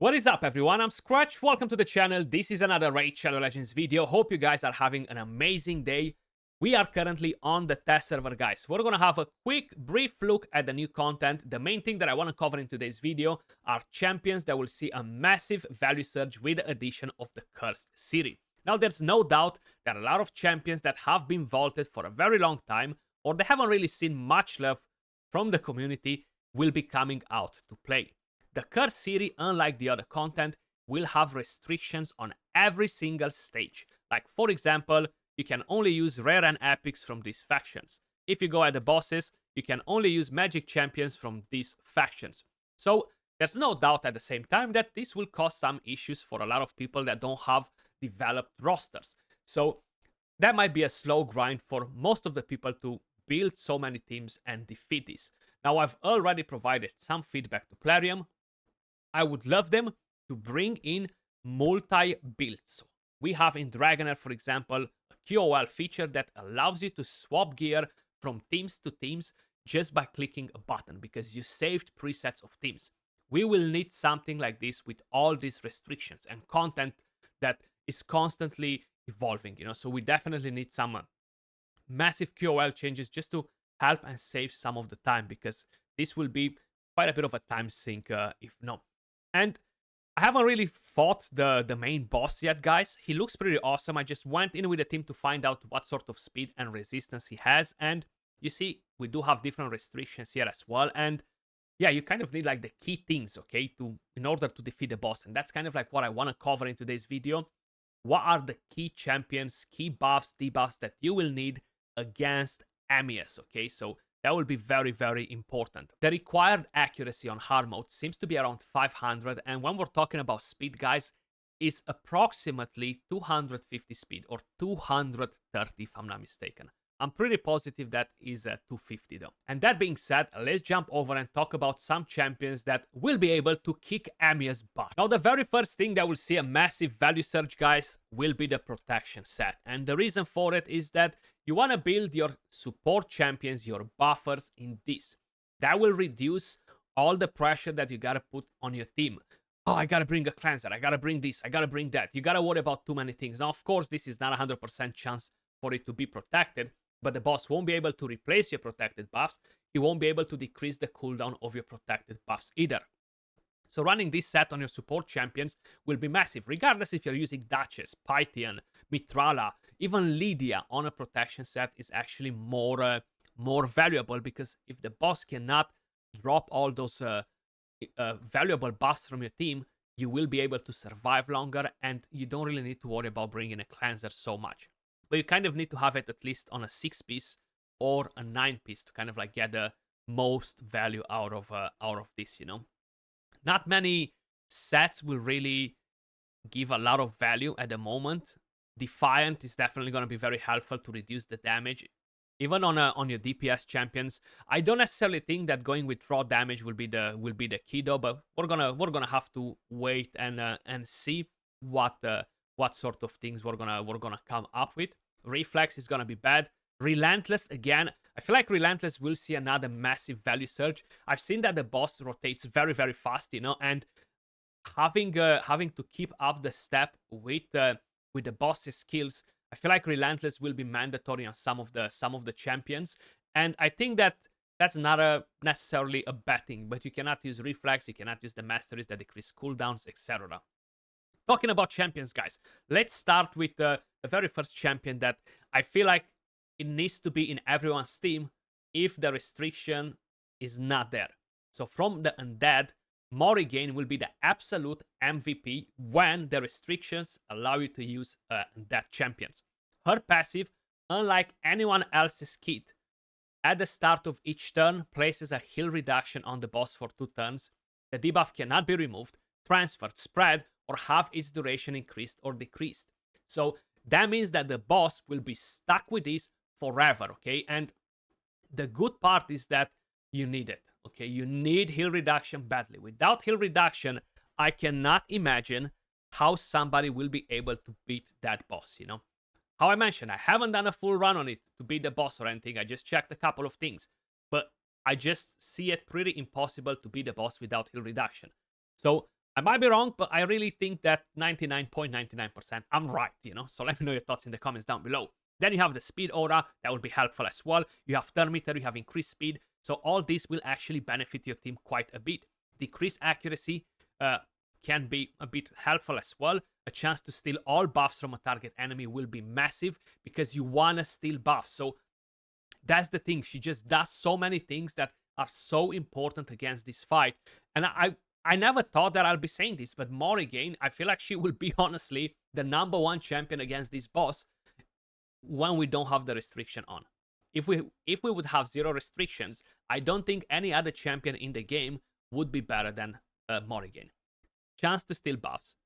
What is up, everyone? I'm Skratch. Welcome to the channel. This is another Raid Shadow Legends video. Hope you guys are having an amazing day. We are currently on the test server, guys. We're gonna have a quick, brief look at the new content. The main thing that I want to cover in today's video are champions that will see a massive value surge with the addition of the Cursed City. Now, there's no doubt that a lot of champions that have been vaulted for a very long time, or they haven't really seen much love from the community, will be coming out to play. The Cursed City, unlike the other content, will have restrictions on every single stage. Like, for example, you can only use rare and epics from these factions. If you go at the bosses, you can only use magic champions from these factions. So there's no doubt at the same time that this will cause some issues for a lot of people that don't have developed rosters. So that might be a slow grind for most of the people to build so many teams and defeat this. Now, I've already provided some feedback to Plarium. I would love them to bring in multi-builds. We have in Dragonair, for example, a QOL feature that allows you to swap gear from teams to teams just by clicking a button because you saved presets of teams. We will need something like this with all these restrictions and content that is constantly evolving, so we definitely need some massive QOL changes just to help and save some of the time, because this will be quite a bit of a time sink if not. And I haven't really fought the main boss yet, guys. He looks pretty awesome. I just went in with the team to find out what sort of speed and resistance he has. And you see, we do have different restrictions here as well. And yeah, you kind of need like the key things, okay, in order to defeat the boss. And that's kind of like what I want to cover in today's video. What are the key champions, key buffs, debuffs that you will need against Amias, okay? So that will be very, very important. The required accuracy on hard mode seems to be around 500, and when we're talking about speed, guys, is approximately 250 speed, or 230 if I'm not mistaken. I'm pretty positive that is 250 though. And that being said, let's jump over and talk about some champions that will be able to kick Amia's butt. Now, the very first thing that will see a massive value surge, guys, will be the protection set. And the reason for it is that you want to build your support champions, your buffers in this. That will reduce all the pressure that you gotta put on your team. Oh, I gotta bring a cleanser, I gotta bring this, I gotta bring that. You gotta worry about too many things. Now, of course, this is not 100% chance for it to be protected, but the boss won't be able to replace your protected buffs. He won't be able to decrease the cooldown of your protected buffs either. So running this set on your support champions will be massive, regardless if you're using Duchess, Pythian, Mitrala, even Lydia on a protection set is actually more valuable, because if the boss cannot drop all those valuable buffs from your team, you will be able to survive longer, and you don't really need to worry about bringing a cleanser so much. But you kind of need to have it at least on a 6-piece or a 9-piece to kind of like get the most value out of this, Not many sets will really give a lot of value at the moment. Defiant is definitely going to be very helpful to reduce the damage, even on your DPS champions. I don't necessarily think that going with raw damage will be the key though, but we're gonna have to wait and see what sort of things we're gonna come up with. Reflex is gonna be bad. Relentless, again, I feel like Relentless will see another massive value surge. I've seen that the boss rotates very, very fast, and having to keep up the step with the boss's skills, I feel like Relentless will be mandatory on some of the champions. And I think that that's not necessarily a bad thing, but you cannot use Reflex, you cannot use the masteries that decrease cooldowns, etc. Talking about champions, guys, let's start with the very first champion that I feel like it needs to be in everyone's team if the restriction is not there. So from the Undead, Morrigan will be the absolute MVP when the restrictions allow you to use Undead champions. Her passive, unlike anyone else's kit, at the start of each turn places a heal reduction on the boss for 2 turns. The debuff cannot be removed, transferred, spread, or have its duration increased or decreased. So that means that the boss will be stuck with this forever, okay? And the good part is that you need it, okay? You need heal reduction badly. Without heal reduction, I cannot imagine how somebody will be able to beat that boss, How I mentioned, I haven't done a full run on it to beat the boss or anything. I just checked a couple of things. But I just see it pretty impossible to beat the boss without heal reduction. So I might be wrong, but I really think that 99.99% I'm right, you know? So let me know your thoughts in the comments down below. Then you have the speed aura, that will be helpful as well. You have thermometer, you have increased speed. So all this will actually benefit your team quite a bit. Decreased accuracy can be a bit helpful as well. A chance to steal all buffs from a target enemy will be massive because you want to steal buffs. So that's the thing. She just does so many things that are so important against this fight. And I never thought that I'll be saying this, but Morrigan, I feel like she will be honestly the #1 champion against this boss when we don't have the restriction on. If we would have 0 restrictions, I don't think any other champion in the game would be better than Morrigan. Chance to steal buffs,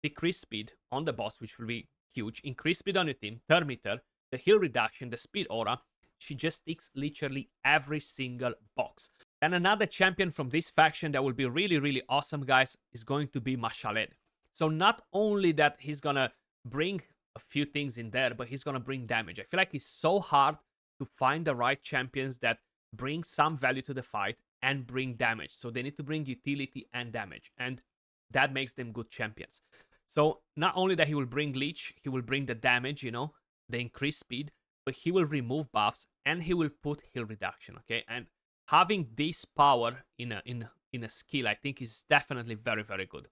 decrease speed on the boss, which will be huge, increase speed on your team, thermometer, the heal reduction, the speed aura. She just ticks literally every single box. Then another champion from this faction that will be really, really awesome, guys, is going to be Mashaled. So not only that he's gonna bring a few things in there, but he's gonna bring damage. I feel like it's so hard to find the right champions that bring some value to the fight and bring damage. So they need to bring utility and damage, and that makes them good champions. So not only that he will bring leech, he will bring the damage, you know, the increased speed, but he will remove buffs and he will put heal reduction, okay? And having this power in a skill, I think is definitely very, very good.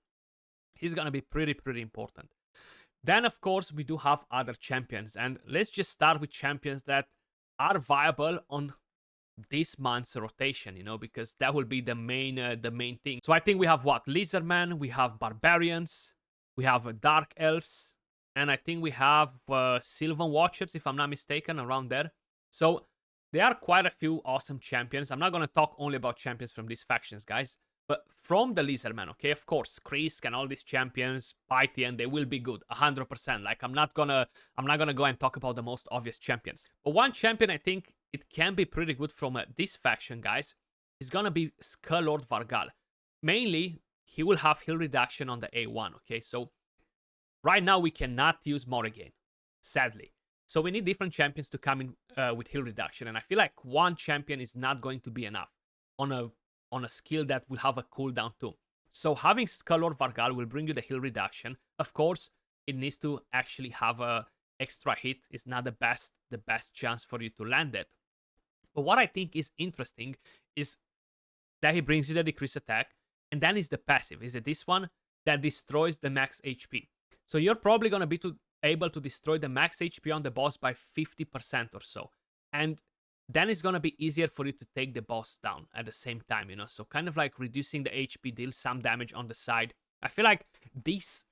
He's gonna be pretty important. Then, of course, we do have other champions, and let's just start with champions that are viable on this month's rotation, you know, because that will be the main thing. So I think we have what? Lizardmen, we have Barbarians, we have Dark Elves, and I think we have Sylvan Watchers, if I'm not mistaken, around there. So there are quite a few awesome champions. I'm not going to talk only about champions from these factions, guys, but from the Lizardmen, okay? Of course, Krisk and all these champions, Pythian, they will be good, 100%. Like, I'm not gonna go and talk about the most obvious champions. But one champion I think it can be pretty good from this faction, guys, is gonna be Skullord Vargal. Mainly, he will have heal reduction on the A1, okay? So right now we cannot use Morrigan, sadly. So we need different champions to come in with heal reduction, and I feel like one champion is not going to be enough on a skill that will have a cooldown too. So having Skullord Vargal will bring you the heal reduction. Of course, it needs to actually have a extra hit. It's not the best chance for you to land it. But what I think is interesting is that he brings you the decreased attack, and then is the passive. Is it this one that destroys the max HP? So you're probably gonna be able to destroy the max HP on the boss by 50% or so, and then it's gonna be easier for you to take the boss down at the same time, you know. So kind of like reducing the HP, deal some damage on the side. I feel like this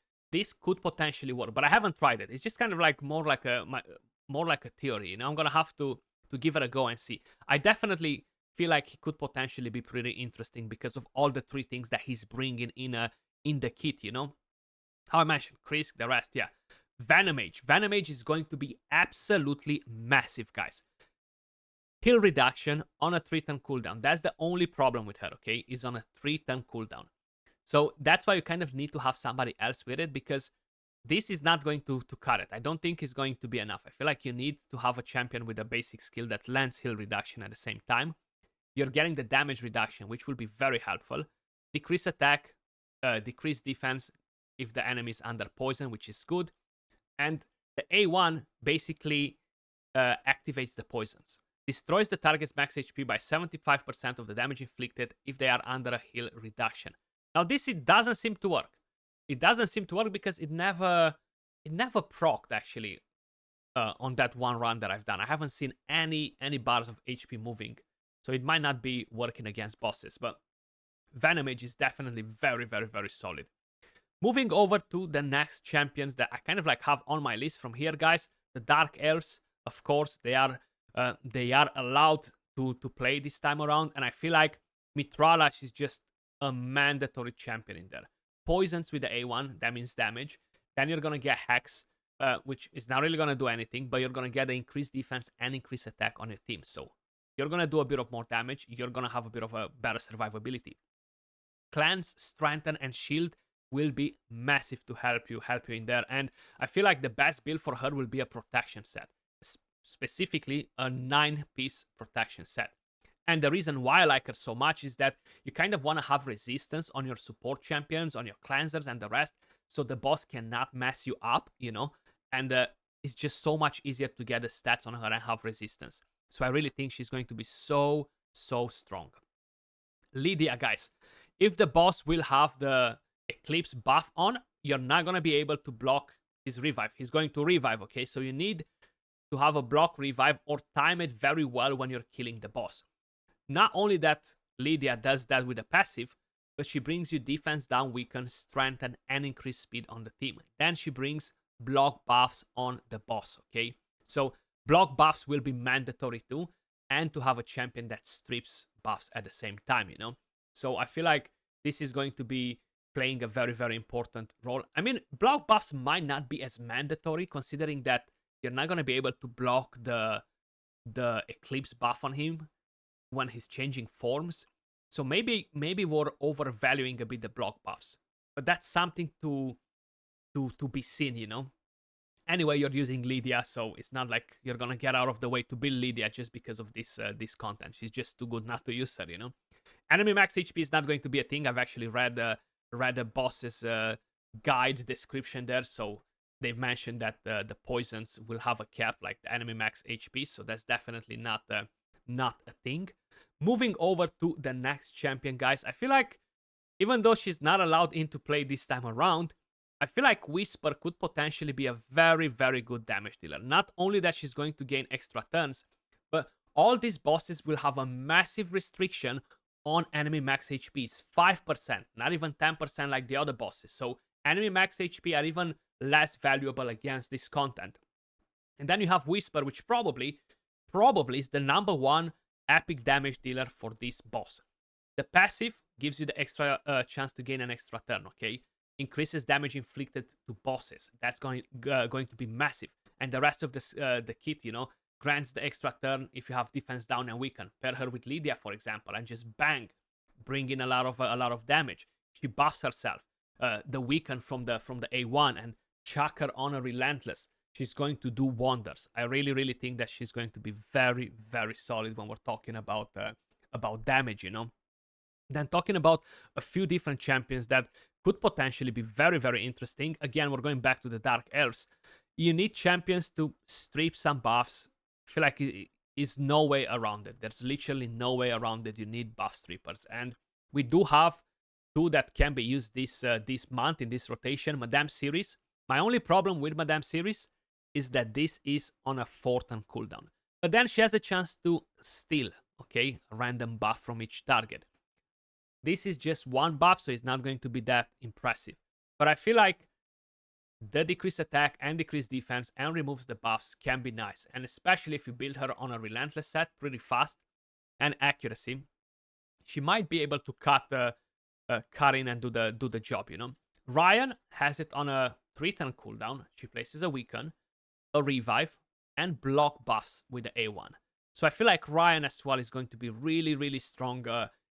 could potentially work, but I haven't tried it. It's just kind of like more like a theory, you know. I'm gonna have to give it a go and see. I definitely feel like he could potentially be pretty interesting because of all the 3 things that he's bringing in the kit, you know. How I mentioned, Krisk, the rest, yeah. Venomage. Venomage is going to be absolutely massive, guys. Heal reduction on a 3-turn cooldown. That's the only problem with her, okay? Is on a 3-turn cooldown. So that's why you kind of need to have somebody else with it, because this is not going to cut it. I don't think it's going to be enough. I feel like you need to have a champion with a basic skill that lands heal reduction at the same time. You're getting the damage reduction, which will be very helpful. Decrease attack, decrease defense if the enemy is under poison, which is good. And the A1 basically activates the poisons. Destroys the target's max HP by 75% of the damage inflicted if they are under a heal reduction. Now it doesn't seem to work. It doesn't seem to work because it never procced actually on that one run that I've done. I haven't seen any bars of HP moving, so it might not be working against bosses. But Venomage is definitely very, very, very solid. Moving over to the next champions that I kind of like have on my list from here, guys. The Dark Elves, of course, they are allowed to play this time around, and I feel like Mitralash is just a mandatory champion in there. Poisons with the A1, that means damage. Then you're gonna get Hex, which is not really gonna do anything, but you're gonna get the increased defense and increased attack on your team. So you're gonna do a bit of more damage. You're gonna have a bit of a better survivability. Cleanse, Strengthen, and Shield will be massive to help you in there. And I feel like the best build for her will be a protection set, specifically a 9-piece protection set. And the reason why I like her so much is that you kind of want to have resistance on your support champions, on your cleansers and the rest, so the boss cannot mess you up, you know? And it's just so much easier to get the stats on her and have resistance. So I really think she's going to be so, so strong. Lydia, guys. If the boss will have the Eclipse buff on, you're not going to be able to block his revive. He's going to revive, okay? So you need to have a block revive or time it very well when you're killing the boss. Not only that Lydia does that with a passive, but she brings you defense down, weaken, strengthen, and increase speed on the team. Then she brings block buffs on the boss, okay? So block buffs will be mandatory too, and to have a champion that strips buffs at the same time, you know? So I feel like this is going to be playing a very, very important role. I mean, block buffs might not be as mandatory, considering that you're not going to be able to block the Eclipse buff on him when he's changing forms. So maybe we're overvaluing a bit the block buffs. But that's something to be seen, you know? Anyway, you're using Lydia, so it's not like you're gonna get out of the way to build Lydia just because of this content. She's just too good not to use her, you know? Enemy max HP is not going to be a thing. I've actually read the boss's guide description there, so they've mentioned that the poisons will have a cap, like the enemy max HP, so that's definitely not a thing. Moving over to the next champion, guys. I feel like even though she's not allowed into play this time around, I feel like Whisper could potentially be a very, very good damage dealer. Not only that she's going to gain extra turns, but all these bosses will have a massive restriction on enemy max HPs. 5%, not even 10% like the other bosses. So enemy max HP are even less valuable against this content. And then you have Whisper, which probably is the #1 epic damage dealer for this boss. The passive gives you the extra chance to gain an extra turn, okay? Increases damage inflicted to bosses. That's going to be massive. And the rest of the kit, you know, grants the extra turn if you have defense down and weaken. Pair her with Lydia, for example, and just bang, bring in a lot of damage. She buffs herself. The weaken from the A1 and chuck her on a relentless. She's going to do wonders. I really, really think that she's going to be very, very solid when we're talking about damage, you know. Then talking about a few different champions that could potentially be very, very interesting. Again, we're going back to the Dark Elves. You need champions to strip some buffs. I feel like it is no way around it. There's literally no way around it. You need buff strippers. And we do have two that can be used this month in this rotation. Madame Series. My only problem with Madame Series is that this is on a 4-turn cooldown. But then she has a chance to steal, okay, a random buff from each target. This is just one buff, so it's not going to be that impressive. But I feel like the decreased attack and decreased defense and removes the buffs can be nice. And especially if you build her on a relentless set pretty fast and accuracy, she might be able to cut in and do the job, you know. Ryan has it on a 3-turn cooldown. She places a weaken, a revive, and block buffs with the A1. So I feel like Ryan as well is going to be really, really strong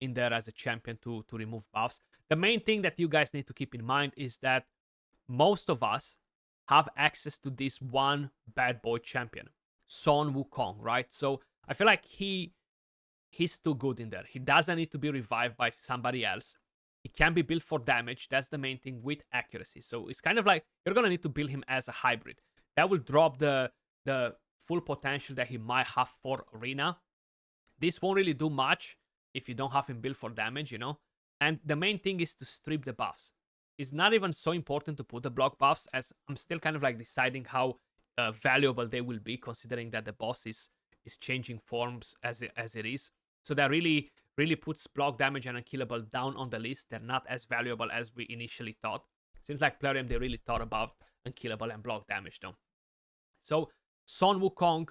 in there as a champion to remove buffs. The main thing that you guys need to keep in mind is that most of us have access to this one bad boy champion, Sun Wukong, right? So I feel like he's too good in there. He doesn't need to be revived by somebody else. He can be built for damage. That's the main thing, with accuracy. So it's kind of like you're going to need to build him as a hybrid. That will drop the full potential that he might have for Arena. This won't really do much if you don't have him built for damage, you know. And the main thing is to strip the buffs. It's not even so important to put the block buffs, as I'm still kind of like deciding how valuable they will be, considering that the boss is changing forms as it is. So that really puts block damage and unkillable down on the list. They're not as valuable as we initially thought. Seems like Plarium, they really thought about unkillable and block damage though. So Sun Wukong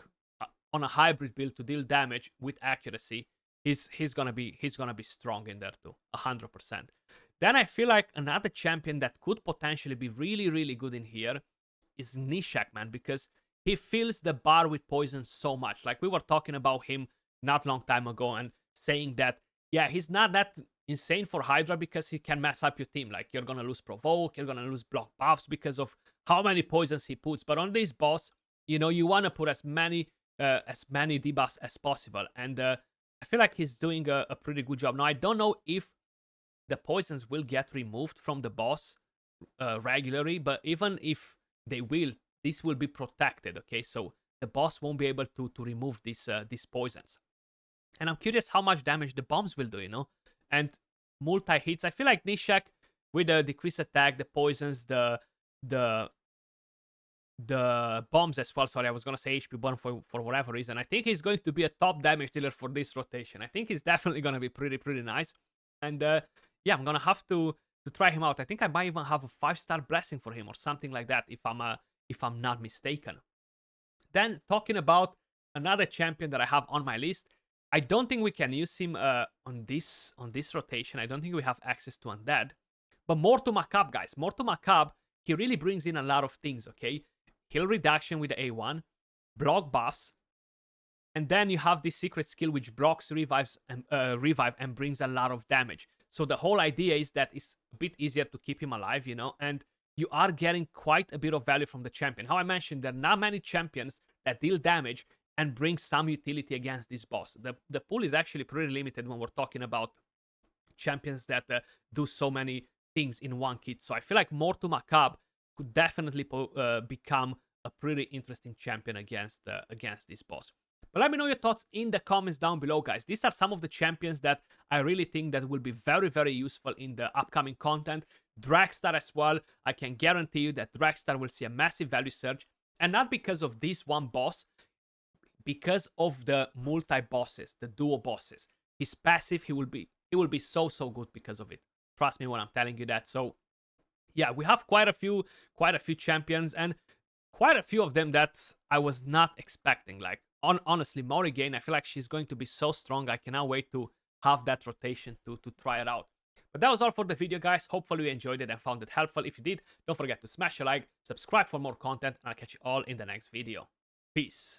on a hybrid build to deal damage with accuracy, he's gonna be strong in there too, 100%. Then I feel like another champion that could potentially be really, really good in here is Nishak, man, because he fills the bar with poison so much. Like we were talking about him not long time ago and saying that, yeah, he's not that insane for Hydra because he can mess up your team. Like you're gonna lose provoke, you're gonna lose block buffs because of how many poisons he puts. But on this boss, you know, you want to put as many debuffs as possible. And I feel like he's doing a pretty good job. Now, I don't know if the poisons will get removed from the boss regularly, but even if they will, this will be protected, okay? So the boss won't be able to remove these poisons. And I'm curious how much damage the bombs will do, you know? And multi-hits. I feel like Nishak, with the decreased attack, the poisons, the bombs as well. Sorry, I was gonna say HP burn for whatever reason. I think he's going to be a top damage dealer for this rotation. I think he's definitely gonna be pretty nice. And yeah, I'm gonna have to try him out. I think I might even have a 5-star blessing for him or something like that if I'm not mistaken. Then talking about another champion that I have on my list, I don't think we can use him on this rotation. I don't think we have access to Undead. But more to Makab, guys. More to Makab, he really brings in a lot of things, okay? Heal reduction with the A1, block buffs, and then you have this secret skill which blocks revive and brings a lot of damage. So the whole idea is that it's a bit easier to keep him alive, you know, and you are getting quite a bit of value from the champion. How I mentioned, there are not many champions that deal damage and bring some utility against this boss. The pool is actually pretty limited when we're talking about champions that do so many things in one kit. So I feel like Mortu Makab could definitely become a pretty interesting champion against this boss. But let me know your thoughts in the comments down below, guys. These are some of the champions that I really think that will be very useful in the upcoming content. Dragstar as well. I can guarantee you that Dragstar will see a massive value surge, and not because of this one boss, because of the multi-bosses, the duo bosses. His passive, he will be so good because of it. Trust me when I'm telling you that. So yeah, we have quite a few champions, and quite a few of them that I was not expecting. Like honestly, Morrigan, I feel like she's going to be so strong. I cannot wait to have that rotation to try it out. But that was all for the video, guys. Hopefully you enjoyed it and found it helpful. If you did, don't forget to smash a like, subscribe for more content, and I'll catch you all in the next video. Peace.